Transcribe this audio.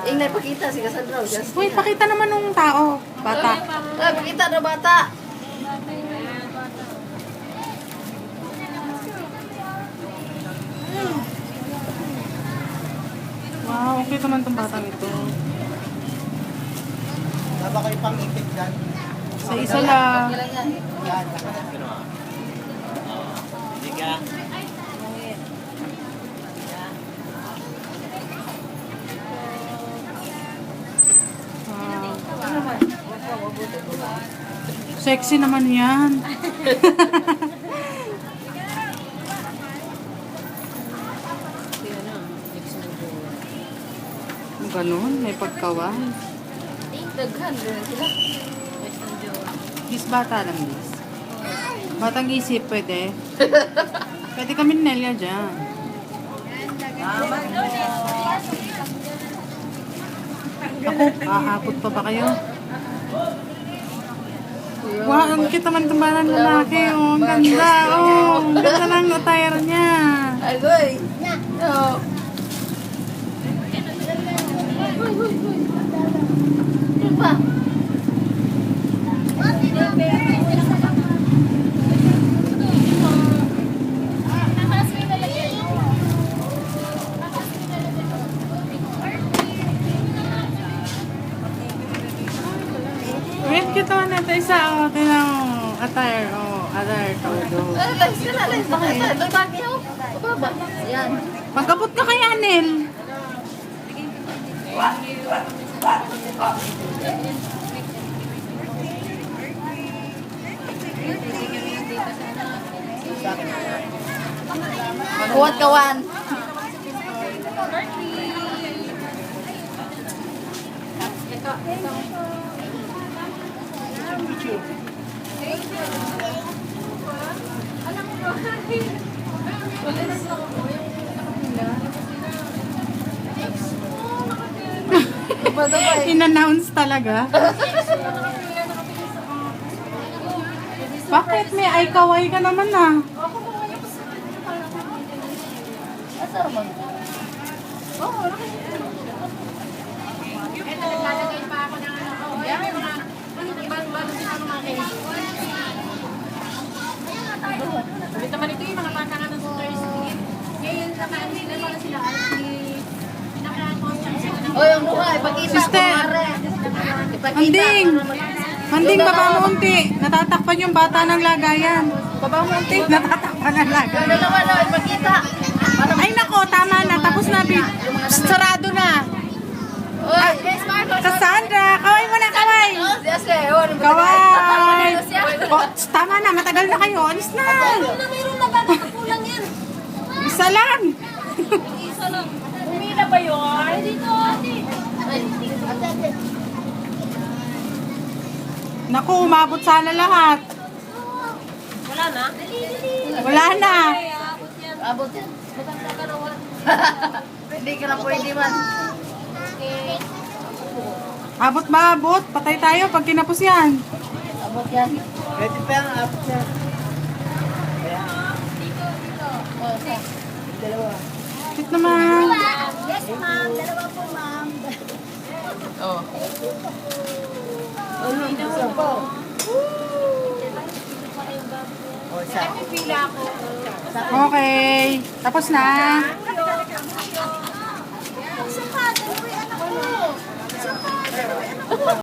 Ingay pakita si Cassandra. Uy, pakita naman nung tao. Bata. Pakita na bata. Wow, okay naman tong batang ito. Tama kayo pang ipit dyan. Sa isa lang. Okay lang yan. Yan. Hindi ka. Wow. Sexy naman yan. Ganun, may pagkawan. Daghan doon sila. Gis bata lang, Gis. Batang isip, pwede. Pwede kami Nelia dyan. Ako, aabot pa ba kayo? Wow, ang cute naman itong batang lalaki. Oh, ang ganda. Oh, ang ganda ng attire niya. Agoy. No. Ano pa? Wait, cute naman ito isa. Oh, tingnan mo. Attire. Oh, attire. Todo. Alis ka na, alis. Bakit? Lalaki ako. Baba. Yan. Magkabot ka kay Anel. Kuwat kawan. In-announce talaga. Bakit may ay kaway ka naman ah? Asar mo. Ulit naman ito yung mga bata nga ng Thursday. Ngayon naman, hindi naman sila naka-contact sila. Oy, ang mukha. Ipakita. Sister. Kumare. Ipakita. Manding! Manding, baba mo unti. Natatakpan yung bata ng lagayan. Baba mo unti. Natatakpan ng Yung lagayan. dalawa na. Ipakita. Ay nako, tama na. Tapos na. Sarado na. Oy. Cassandra, kaway mo na, kaway. Si Asle. Oh, Kaway. Oh, tama na, matagal na kayo. Alis na. Mayroon na ba? Nakakulang yan. Isa lang. Isa lang. Umila ba yun? Ay, dito, ate. Naku, umabot sana lahat. Wala na? Wala na. Abot yan. Hindi ka na pwede man. Abot ba, abot? Patay tayo pag kinapos yan. Abot yan. Pwede pa yung apit niya. Oh, sa. Dalawa. Cute naman. Yes, ma'am. Dalawa po, ma'am. Oh. Ano? Isa pa. O, isa. Pila ako. Okay. Tapos na. Saka, dalawa yung anak ko. Saka, dalawa yung anak ko.